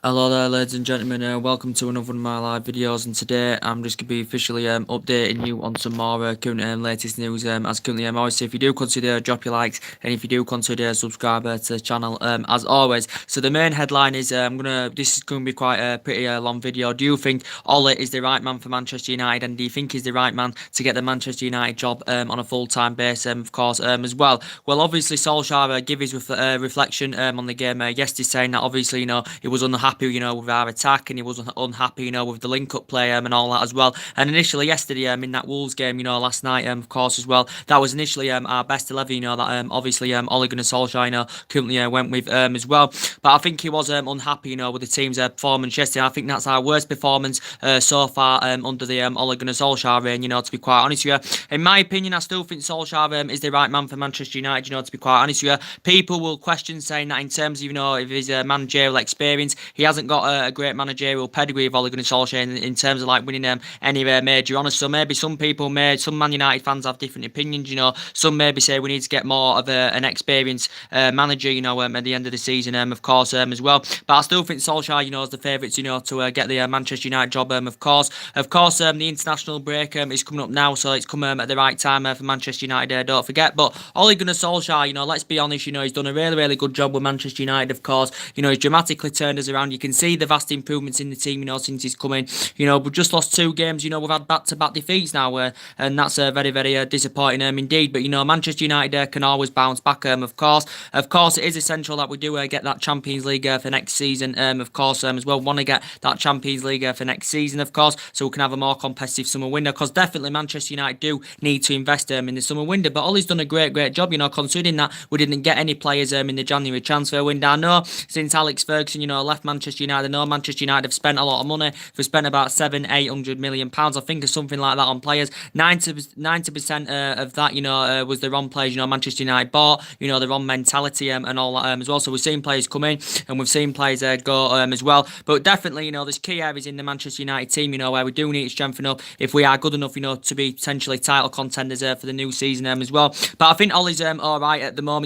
Hello there, ladies and gentlemen. Welcome to another one of my live videos, and today I'm just going to be officially updating you on some more current latest news. As currently, obviously, if you do consider drop your likes, and if you do consider subscribe to the channel, as always. So the main headline is this is going to be quite a pretty long video. Do you think Ole is the right man for Manchester United, and do you think he's the right man to get the Manchester United job on a full-time basis? Of course, as well. Well, obviously, Solskjaer gave his reflection on the game yesterday, saying that obviously he was unhappy with our attack, and he was unhappy, with the link-up play and all that as well. And initially yesterday, in that Wolves game, last night, of course as well, that was initially our best 11. That obviously Ole Gunnar Solskjaer, currently went with as well. But I think he was unhappy, with the team's performance yesterday. I think that's our worst performance so far under the Ole Gunnar Solskjaer reign. To be quite honest with you, in my opinion, I still think Solskjaer is the right man for Manchester United. To be quite honest with you, people will question saying that in terms of of his managerial experience, he hasn't got a great managerial pedigree of Ole Gunnar Solskjaer in terms of like winning any major honours. So maybe some Man United fans have different opinions. Some maybe say we need to get more of an experienced manager. At the end of the season, of course, as well. But I still think Solskjaer, is the favourite, to get the Manchester United job. Of course, the international break is coming up now, so it's come at the right time for Manchester United. Don't forget. But Ole Gunnar Solskjaer, let's be honest, he's done a really, really good job with Manchester United. Of course, he's dramatically turned us around. You can see the vast improvements in the team, since he's come in. We've just lost 2 games. We've had back-to-back defeats now, and that's very, very disappointing indeed. But Manchester United can always bounce back. Of course, it is essential that we do get that Champions League for next season. Of course, as well, want to get that Champions League for next season, of course, so we can have a more competitive summer window. Because definitely Manchester United do need to invest in the summer window. But Ollie's done a great job, considering that we didn't get any players in the January transfer window. I know since Alex Ferguson, left Manchester United, I know Manchester United have spent a lot of money. They've spent about £700-800 million, I think, or something like that on players. 90% of that, was the wrong players. Manchester United bought, the wrong mentality and all that as well. So we've seen players come in and we've seen players go as well. But definitely, there's key areas in the Manchester United team, where we do need to strengthen up if we are good enough, to be potentially title contenders for the new season as well. But I think Ollie's all right at the moment.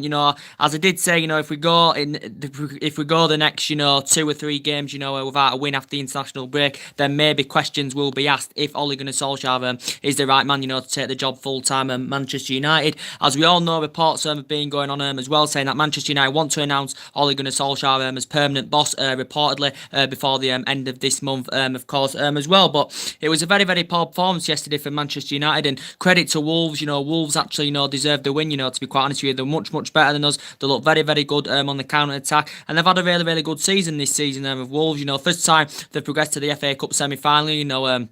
As I did say, if we go the next, 2 or 3 games, without a win after the international break, then maybe questions will be asked if Ole Gunnar Solskjaer is the right man, to take the job full time at Manchester United. As we all know, reports have been going on as well, saying that Manchester United want to announce Ole Gunnar Solskjaer as permanent boss, reportedly before the end of this month, of course, as well. But it was a very, very poor performance yesterday for Manchester United, and credit to Wolves. Wolves actually, deserved the win. To be quite honest with you, they're much, much better than us. They look very, very good on the counter attack, and they've had a really, really good season this season with Wolves. First time they've progressed to the FA Cup semi-final.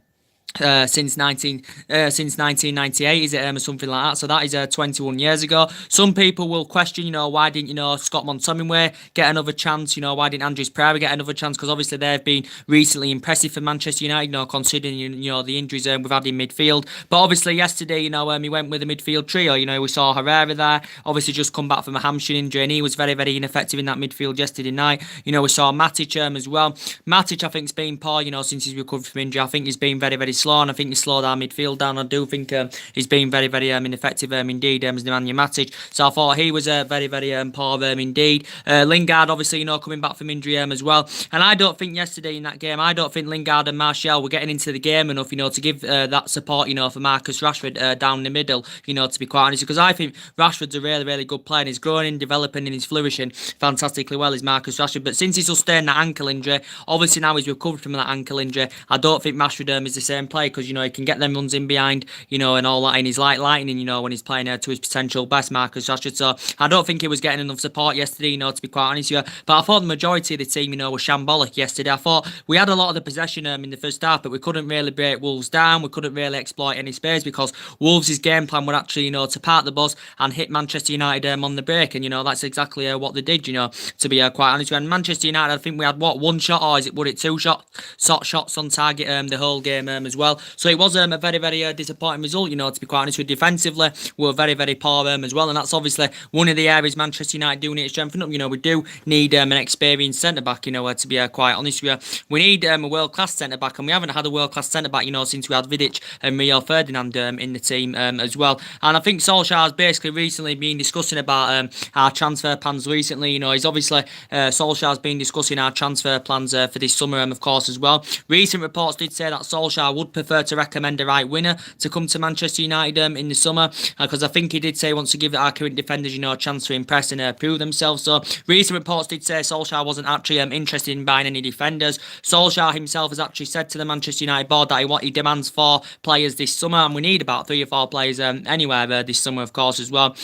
Since 1998, is it or something like that? So that is 21 years ago. Some people will question, why didn't Scott McTominay get another chance? Why didn't Andreas Pereira get another chance? Because obviously they've been recently impressive for Manchester United. Considering the injuries we've had in midfield. But obviously yesterday, he went with the midfield trio. We saw Herrera there, obviously just come back from a hamstring injury, and he was very, very ineffective in that midfield yesterday night. We saw Matic as well. Matic, I think's been poor. Since he's recovered from injury. I think he's been very, very slow, and I think he slowed our midfield down. I do think he's been very, very ineffective indeed as Nemanja Matic. So I thought he was very, very poor indeed. Lingard, obviously, coming back from injury as well. And I don't think yesterday in that game, I don't think Lingard and Martial were getting into the game enough, to give that support, for Marcus Rashford down the middle, to be quite honest. Because I think Rashford's a really, really good player, and he's growing, developing, and he's flourishing fantastically well, is Marcus Rashford. But since he's sustained that ankle injury, obviously now he's recovered from that ankle injury, I don't think Rashford is the same player, because, he can get them runs in behind, and all that, and he's like lightning, when he's playing to his potential best, Marcus Rashford. So I don't think he was getting enough support yesterday, to be quite honest with you. But I thought the majority of the team, was shambolic yesterday. I thought we had a lot of the possession in the first half, but we couldn't really break Wolves down. We couldn't really exploit any space, because Wolves' game plan would actually, to park the bus and hit Manchester United on the break, and, that's exactly what they did, to be quite honest with you. And Manchester United, I think we had, one shot, or would it 2 shots on target the whole game as well. well. So it was a very, very disappointing result, you know, to be quite honest with you. Defensively, we were very, very poor as well, and that's obviously one of the areas Manchester United do need to strengthen up. You know, we do need an experienced centre-back, you know, to be quite honest with you. We need a world-class centre-back, and we haven't had a world-class centre-back, you know, since we had Vidic and Rio Ferdinand in the team as well. And I think Solskjaer's basically recently been discussing about our transfer plans recently. You know, he's obviously, Solskjaer's been discussing our transfer plans for this summer, of course, as well. Recent reports did say that Solskjaer would prefer to recommend a right winger to come to Manchester United in the summer, because I think he did say he wants to give our current defenders, you know, a chance to impress and prove themselves. So recent reports did say Solskjaer wasn't actually interested in buying any defenders. Solskjaer himself has actually said to the Manchester United board that he demands 4 players this summer, and we need about 3 or 4 players anywhere this summer, of course, as well.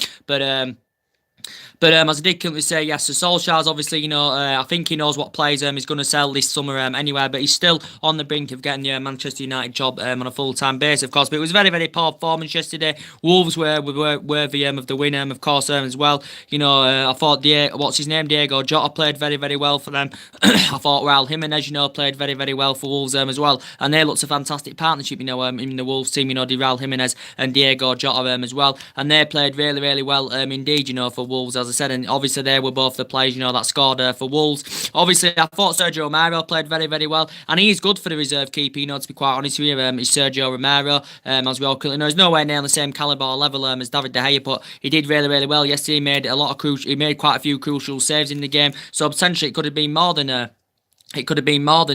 But as I did currently say, yes, so Solskjaer's obviously, you know, I think he knows what players he's going to sell this summer anywhere, but he's still on the brink of getting the Manchester United job on a full-time basis, of course. But it was very, very poor performance yesterday. Wolves were worthy of the win, of course, as well. You know, I thought Diego Jota played very, very well for them. I thought Raul Jimenez, you know, played very, very well for Wolves as well, and they looked a fantastic partnership, you know, in the Wolves team, you know, Raul Jimenez and Diego Jota as well, and they played really, really well indeed, you know, for Wolves, as I said, and obviously they were both the players, you know, that scored for Wolves. Obviously, I thought Sergio Romero played very, very well, and he's good for the reserve keeper, you know, to be quite honest with you. It's Sergio Romero, as we all currently know. He's nowhere near on the same calibre or level as David De Gea, but he did really, really well yesterday. He made quite a few crucial saves in the game, so potentially it could have been more than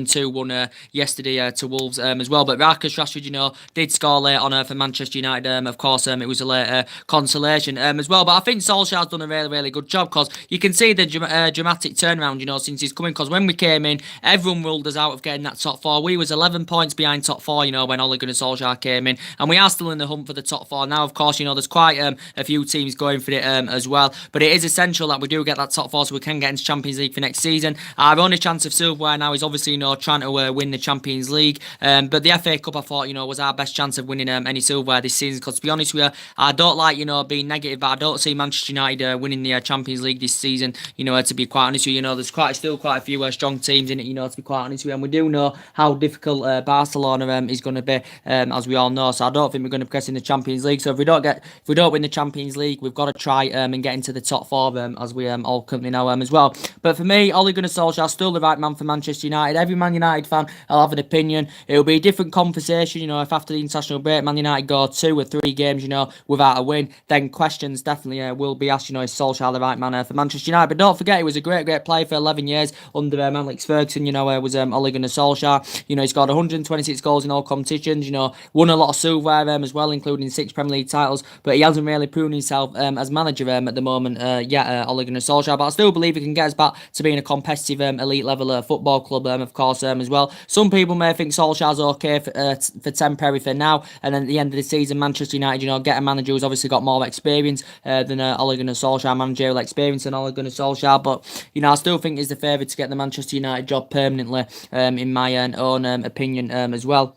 2-1 yesterday to Wolves as well. But Marcus Rashford, you know, did score late on for Manchester United. Of course, it was a late consolation as well. But I think Solskjaer's done a really, really good job, because you can see the dramatic turnaround, you know, since he's coming. Because when we came in, everyone ruled us out of getting that top 4. We was 11 points behind top 4, you know, when Ole Gunnar Solskjaer came in. And we are still in the hunt for the top 4. Now, of course, you know, there's quite a few teams going for it as well. But it is essential that we do get that top 4 so we can get into Champions League for next season. Our only chance of silverware now is obviously, you know, trying to win the Champions League, but the FA Cup, I thought, you know, was our best chance of winning any silverware this season, because to be honest with you, I don't like, you know, being negative, but I don't see Manchester United winning the Champions League this season, you know, to be quite honest with you. You know, there's still quite a few strong teams in it, you know, to be quite honest with you, and we do know how difficult Barcelona is going to be, as we all know, so I don't think we're going to progress in the Champions League. So if we don't win the Champions League, we've got to try and get into the top 4 as we all currently know as well. But for me, Ole Gunnar Solskjaer still the right man for Manchester United. Every Man United fan will have an opinion. It'll be a different conversation, you know, if after the international break Man United go 2 or 3 games, you know, without a win, then questions definitely will be asked, you know, is Solskjaer the right man for Manchester United? But don't forget, he was a great player for 11 years under Alex Ferguson, you know, was Ole Gunnar Solskjaer. You know, he scored 126 goals in all competitions, you know, won a lot of silverware as well, including 6 Premier League titles, but he hasn't really proven himself as manager at the moment yet, Ole Gunnar Solskjaer. But I still believe he can get us back to being a competitive elite level football club, of course, as well. Some people may think Solskjaer's okay for temporary for now, and then at the end of the season, Manchester United, you know, get a manager who's obviously got more experience than Ole Gunnar Solskjaer, managerial experience than Ole Gunnar Solskjaer. But you know, I still think he's the favourite to get the Manchester United job permanently, in my own opinion as well.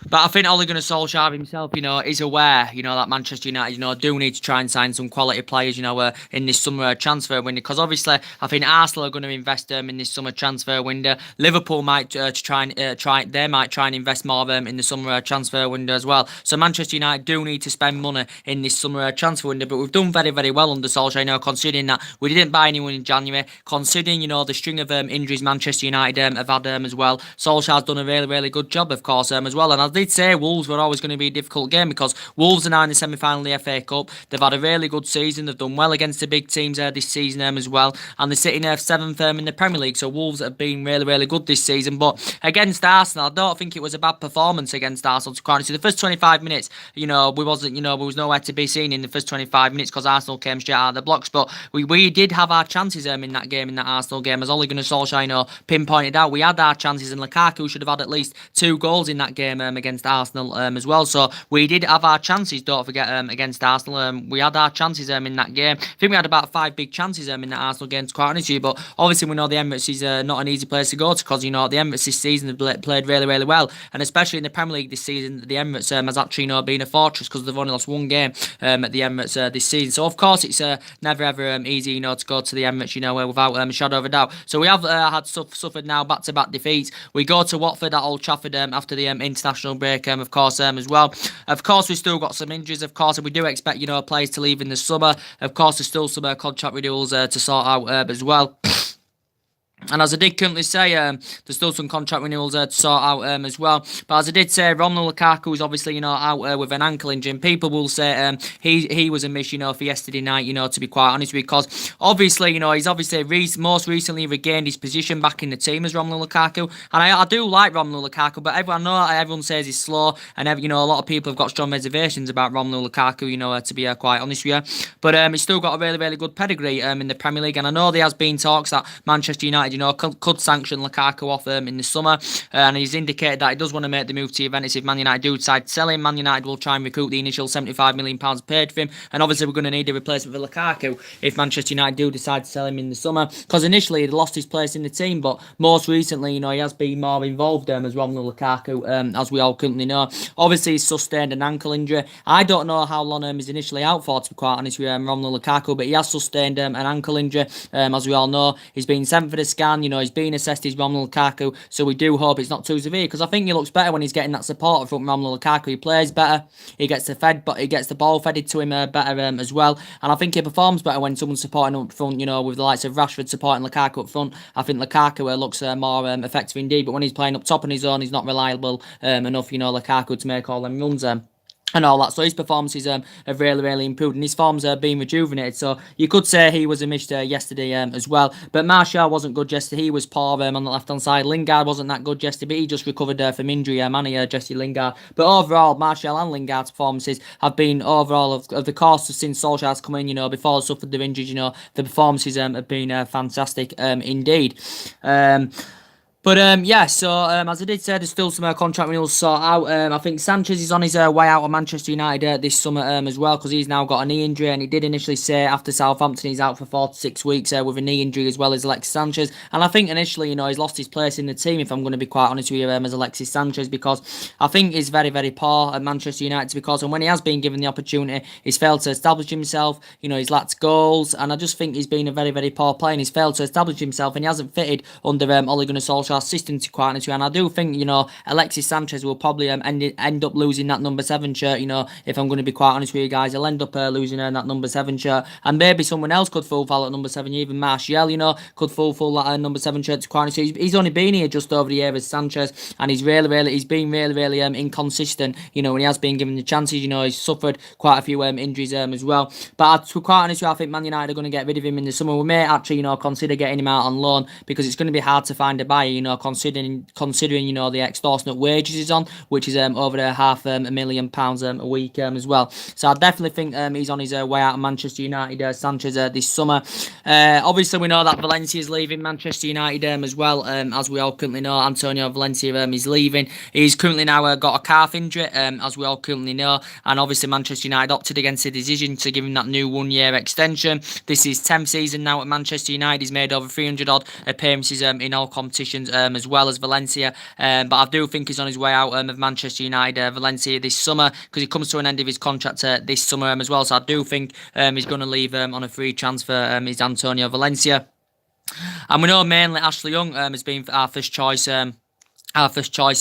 But I think Ole Gunnar Solskjaer himself, you know, is aware, you know, that Manchester United, you know, do need to try and sign some quality players, you know, in this summer transfer window. Because obviously, I think Arsenal are going to invest in this summer transfer window. Liverpool might try and invest more in the summer transfer window as well. So Manchester United do need to spend money in this summer transfer window. But we've done very, very well under Solskjaer, you know, considering that we didn't buy anyone in January, considering, you know, the string of injuries Manchester United have had as well. Solskjaer's done a really, really good job, of course, as well. And I did say Wolves were always going to be a difficult game, because Wolves are now in the semi-final of the FA Cup. They've had a really good season. They've done well against the big teams this season as well, and they're sitting 7th in the Premier League. So Wolves have been really, really good this season. But against Arsenal, I don't think it was a bad performance against Arsenal. To quite honestly, the first 25 minutes, you know, we was nowhere to be seen in the first 25 minutes, because Arsenal came straight out of the blocks. But we did have our chances in that Arsenal game, as Ole Gunnar Solskjaer, you know, pinpointed out. We had our chances, and Lukaku should have had at least 2 goals in that game against against Arsenal as well. So we did have our chances, don't forget, against Arsenal. We had our chances in that game. I think we had about 5 big chances in that Arsenal game, to quite honest with you. But obviously we know the Emirates is not an easy place to go to, because the Emirates this season have played really, really well, and especially in the Premier League this season, the Emirates has actually been a fortress, because they've only lost 1 game at the Emirates this season. So of course it's never ever easy to go to the Emirates without a shadow of a doubt. So we have had suffered now back-to-back defeats. We go to Watford at Old Trafford after the international break, of course, as well. Of course, we've still got some injuries, of course, and we do expect players to leave in the summer. Of course, there's still some contract renewals to sort out as well. And as I did currently say, there's still some contract renewals to sort out as well. But as I did say, Romelu Lukaku is obviously out with an ankle injury. And people will say he was a miss for yesterday night. To be quite honest, because obviously he's obviously most recently regained his position back in the team as Romelu Lukaku. And I do like Romelu Lukaku, but everyone says he's slow, and a lot of people have got strong reservations about Romelu Lukaku. To be quite honest with you, but he's still got a really, really good pedigree in the Premier League. And I know there has been talks that Manchester United could sanction Lukaku off in the summer, and he's indicated that he does want to make the move to Juventus if Man United do decide to sell him. Man United will try and recoup the initial £75 million paid for him, and obviously we're going to need a replacement for Lukaku if Manchester United do decide to sell him in the summer, because initially he'd lost his place in the team, but most recently he has been more involved as Romelu Lukaku, as we all currently know. Obviously he's sustained an ankle injury. I don't know how long he's initially out for, to be quite honest with Romelu Lukaku, but he has sustained an ankle injury, as we all know. He's been sent for the scan. He's been assessed as Romelu Lukaku, so we do hope it's not too severe, because I think he looks better when he's getting that support from Romelu Lukaku. He plays better, he gets the ball fed to him better as well, and I think he performs better when someone's supporting up front, with the likes of Rashford supporting Lukaku up front. I think Lukaku looks more effective indeed, but when he's playing up top on his own, he's not reliable enough, Lukaku, to make all them runs and all that. So his performances have really, really improved, and his form's been rejuvenated. So you could say he was a miss yesterday as well. But Martial wasn't good yesterday. He was poor on the left-hand side. Lingard wasn't that good yesterday, but he just recovered from injury, Jesse Lingard. But overall, Martial and Lingard's performances have been, overall, of the course since Solskjaer's come in, before he suffered the injuries, the performances have been fantastic indeed. But so as I did say, there's still some contract renewals to sort out. I think Sanchez is on his way out of Manchester United this summer as well, because he's now got a knee injury, and he did initially say after Southampton he's out for 4 to 6 weeks with a knee injury, as well as Alexis Sanchez. And I think initially, he's lost his place in the team, if I'm going to be quite honest with you, as Alexis Sanchez, because I think he's very, very poor at Manchester United, because when he has been given the opportunity, he's failed to establish himself. He's lacked goals, and I just think he's been a very, very poor player, and he's failed to establish himself, and he hasn't fitted under Ole Gunnar Solskjaer system, to quite honest with you. And I do think Alexis Sanchez will probably end up losing that number 7 shirt. If I'm going to be quite honest with you guys, he'll end up losing that number 7 shirt, and maybe someone else could fulfill that number 7. Even Martial could fulfill that number 7 shirt, to quite honest with you. He's only been here just over a year as Sanchez, and he's been really inconsistent when he has been given the chances. He's suffered quite a few injuries as well. But to be quite honest with you, I think Man United are going to get rid of him in the summer. We may actually consider getting him out on loan, because it's going to be hard to find a buyer, considering the extortionate wages he's on, which is over £500,000 a week as well. So I definitely think he's on his way out of Manchester United, Sanchez, this summer. Obviously we know that Valencia is leaving Manchester United as well, as we all currently know. Antonio Valencia is leaving. He's currently now got a calf injury, as we all currently know, and obviously Manchester United opted against the decision to give him that new 1-year extension. This is 10th season now at Manchester United. He's made over 300 odd appearances in all competitions, as well as Valencia, but I do think he's on his way out of Manchester United, Valencia, this summer, because he comes to an end of his contract this summer as well. So I do think he's going to leave on a free transfer, is Antonio Valencia. And we know mainly Ashley Young has been our first choice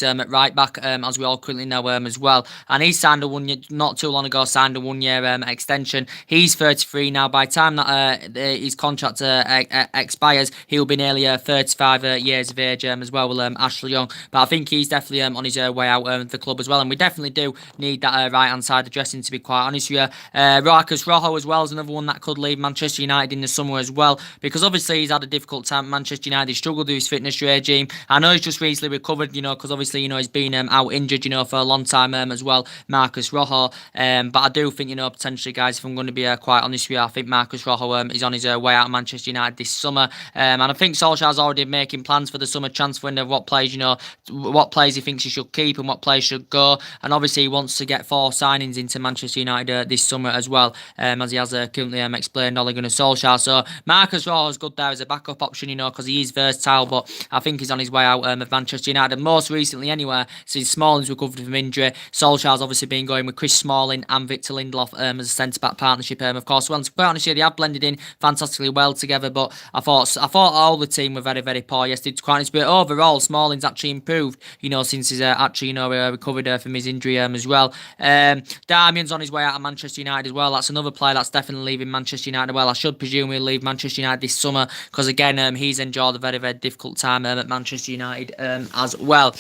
at right back, as we all currently know as well. And he signed not too long ago, signed a 1-year extension. He's 33 now. By the time that his contract expires, he'll be nearly 35 years of age as well, with Ashley Young. But I think he's definitely on his way out of the club as well. And we definitely do need that right-hand side of dressing, to be quite honest with you. Marcus Rojo as well is another one that could leave Manchester United in the summer as well, because obviously he's had a difficult time at Manchester United. He struggled with his fitness regime. I know he's just recently recovered recovered, because obviously, he's been out injured, for a long time as well, Marcos Rojo. But I do think, potentially, guys, if I'm going to be quite honest with you, I think Marcos Rojo is on his way out of Manchester United this summer. And I think Solskjaer's already making plans for the summer transfer window of what players he thinks he should keep and what players should go. And obviously, he wants to get 4 signings into Manchester United this summer as well, as he has currently explained Ole Gunnar Solskjaer. So Marcus Rojo's good there as a backup option, because he is versatile, but I think he's on his way out of Manchester United. And most recently, anyway, since Smalling's recovered from injury, Solskjaer's obviously been going with Chris Smalling and Victor Lindelof as a centre-back partnership. Of course, well, to be honest, they have blended in fantastically well together, but I thought all the team were very, very poor yesterday, to quite honest. But overall, Smalling's actually improved, since he's actually, recovered from his injury as well. Darmian's on his way out of Manchester United as well. That's another player that's definitely leaving Manchester United. Well, I should presume he'll leave Manchester United this summer, because again, he's enjoyed a very, very difficult time at Manchester United as well.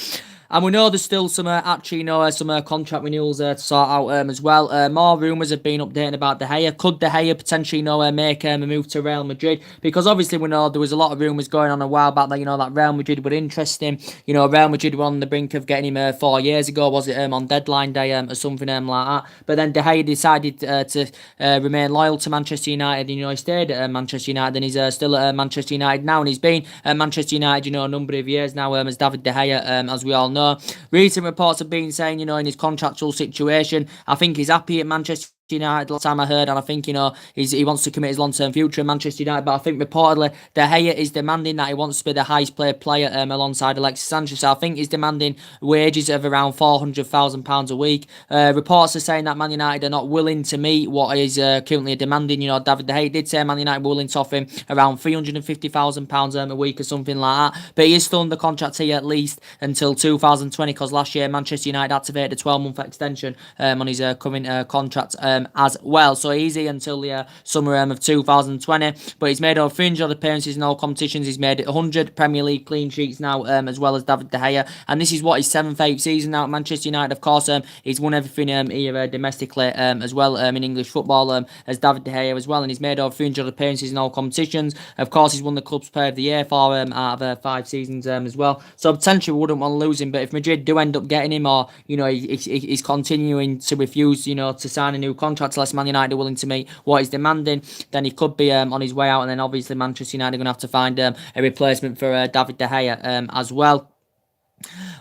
And we know there's still some some contract renewals to sort out as well. More rumours have been updating about De Gea. Could De Gea potentially make a move to Real Madrid? Because obviously we know there was a lot of rumours going on a while back that that Real Madrid would interest him. Real Madrid were on the brink of getting him 4 years ago. Was it on deadline day or something like that? But then De Gea decided to remain loyal to Manchester United. He stayed at Manchester United, and he's still at Manchester United now, and he's been at Manchester United a number of years now as David De Gea, as we all know. Recent reports have been saying, in his contractual situation, I think he's happy at Manchester United last time I heard, and I think he wants to commit his long-term future in Manchester United. But I think reportedly De Gea is demanding that he wants to be the highest paid player alongside Alexis Sanchez. So I think he's demanding wages of around £400,000 a week. Reports are saying that Man United are not willing to meet what is currently demanding. David De Gea did say Man United were willing to offer him around £350,000 a week or something like that. But he is still under contract here at least until 2020, because last year Manchester United activated a 12-month extension on his current contract as well. So he's here until the summer of 2020. But he's made over 300 appearances in all competitions. He's made 100 Premier League clean sheets now, as well as David De Gea. And this is what his 7th, 8th season now at Manchester United. Of course, he's won everything here domestically as well in English football as David De Gea as well. And he's made over 300 appearances in all competitions. Of course, he's won the club's player of the year for out of 5 seasons as well. So potentially wouldn't want to lose him. But if Madrid do end up getting him, or he's continuing to refuse to sign a new contract unless Man United are willing to meet what he's demanding, then he could be on his way out. And then obviously Manchester United are going to have to find a replacement for David De Gea as well.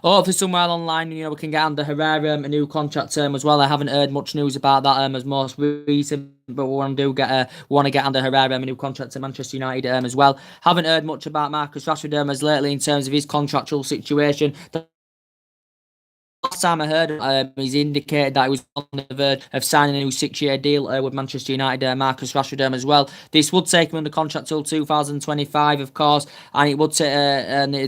Hopefully somewhere online, we can get Ander Herrera a new contract term as well. I haven't heard much news about that as most recent, but we want to get Ander Herrera a new contract to Manchester United as well. Haven't heard much about Marcus Rashford as lately in terms of his contractual situation. Last time I heard, he's indicated that he was on the verge of signing a new 6-year deal with Manchester United, Marcus Rashford as well. This would take him under contract till 2025, of course, and it would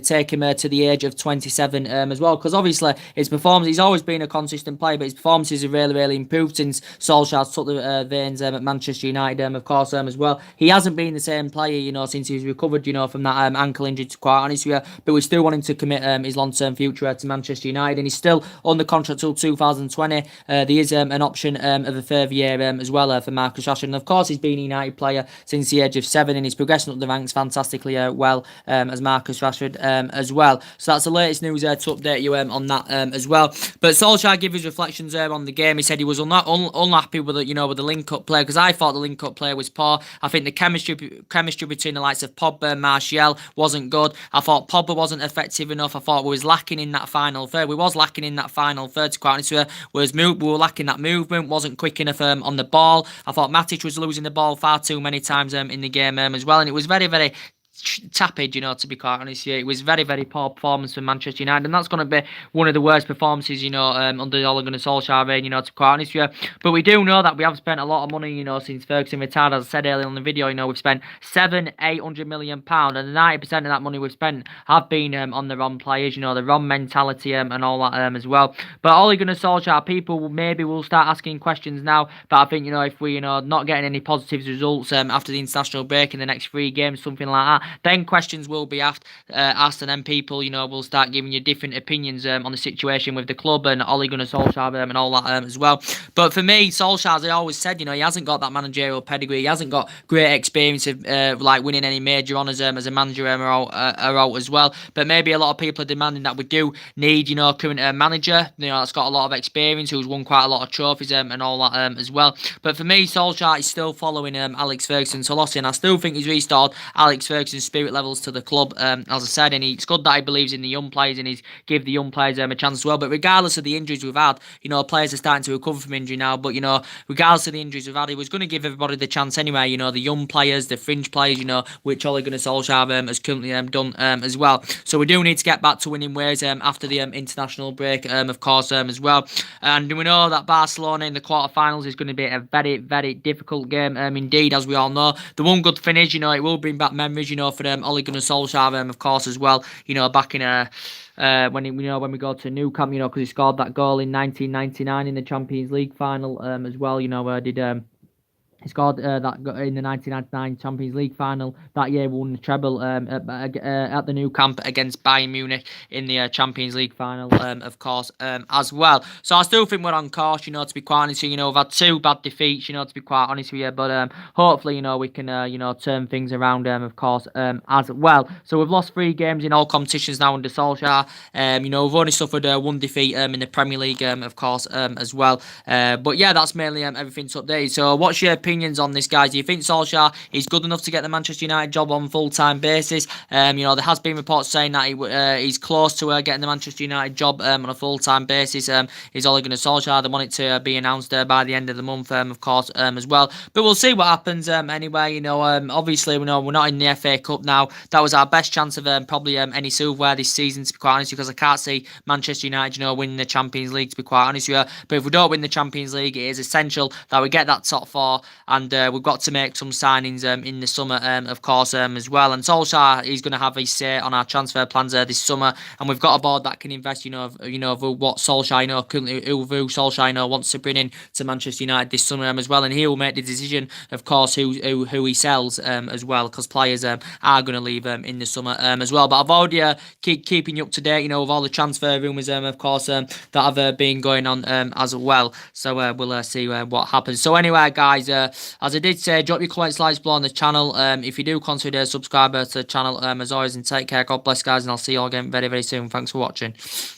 take him to the age of 27 as well. Because obviously his performance, he's always been a consistent player, but his performances have really, really improved since Solskjaer's took the reins at Manchester United, of course, as well. He hasn't been the same player, since he's recovered, from that ankle injury, to quite honest with you. But we still want him to commit his long-term future to Manchester United, and he's still on the contract till 2020. There is an option of a further year as well for Marcus Rashford. And of course, he's been a United player since the age of 7, and he's progressing up the ranks fantastically well as Marcus Rashford as well. So that's the latest news to update you on that as well. But Solskjaer gave his reflections on the game. He said he was unhappy with with the link-up play, because I thought the link-up play was poor. I think the chemistry between the likes of Pogba and Martial wasn't good. I thought Pogba wasn't effective enough. I thought we was lacking in that final third. We was lacking in that final third, to quite honest with you. We were lacking that movement, wasn't quick enough on the ball. I thought Matic was losing the ball far too many times in the game as well, and it was very, very tepid, to be quite honest. It was very, very poor performance from Manchester United, and that's going to be one of the worst performances, under Ole Gunnar Solskjaer, to be quite honest with you. But we do know that we have spent a lot of money, since Ferguson retired. As I said earlier in the video, we've spent £800 million, and 90% of that money we've spent have been on the wrong players, the wrong mentality and all that as well. But Ole Gunnar Solskjaer, people maybe will start asking questions now, but I think, if we, not getting any positive results after the international break in the next 3 games, something like that, then questions will be asked, and then people, will start giving you different opinions on the situation with the club and Ole Gunnar Solskjaer and all that as well. But for me, Solskjaer, as I always said, he hasn't got that managerial pedigree. He hasn't got great experience of like winning any major honours as a manager as well. But maybe a lot of people are demanding that we do need, current manager, that's got a lot of experience, who's won quite a lot of trophies and all that as well. But for me, Solskjaer is still following Alex Ferguson's philosophy, and I still think he's restored Alex Ferguson's spirit levels to the club, as I said, and it's good that he believes in the young players and he's give the young players a chance as well. But regardless of the injuries we've had, players are starting to recover from injury now, but regardless of the injuries we've had, he was going to give everybody the chance anyway, the young players, the fringe players, which Ole Gunnar Solskjaer has currently done as well. So we do need to get back to winning ways after the international break, of course, as well. And we know that Barcelona in the quarterfinals is going to be a very, very difficult game indeed, as we all know. The one good finish, it will bring back memories, for Ole Gunnar Solskjaer, of course, as well. Back in when we go to Nou Camp, because he scored that goal in 1999 in the Champions League final, as well. He scored that in the 1999 Champions League final. That year won the treble at the Nou Camp against Bayern Munich in the Champions League final, of course, as well. So I still think we're on course, to be quite honest. We've had 2 bad defeats, to be quite honest with you. But hopefully, we can, turn things around, of course, as well. So we've lost 3 games in all competitions now under Solskjaer. We've only suffered 1 defeat in the Premier League, of course, as well. But yeah, that's mainly everything to update. So what's your opinions on this, guys? Do you think Solskjaer is good enough to get the Manchester United job on full-time basis? There has been reports saying that he's close to getting the Manchester United job on a full-time basis. Is Ole Gunnar Solskjaer. They want it to be announced by the end of the month, of course, as well. But we'll see what happens anyway. Obviously, we're not in the FA Cup now. That was our best chance of probably any silverware this season, to be quite honest, because I can't see Manchester United, winning the Champions League, to be quite honest with you. But if we don't win the Champions League, it is essential that we get that top 4, and we've got to make some signings in the summer, of course, as well. And Solskjaer, he's going to have his say on our transfer plans this summer, and we've got a board that can invest, what Solskjaer, currently who Solskjaer wants to bring in to Manchester United this summer as well, and he will make the decision, of course, who he sells as well, because players are going to leave in the summer as well. But I've already keeping you up to date, with all the transfer rumours, of course, that have been going on as well. So we'll see what happens. So anyway, guys, as I did say, drop your comments, likes below on the channel. If you do consider a subscriber to the channel, as always, and take care. God bless, guys, and I'll see you all again very, very soon. Thanks for watching.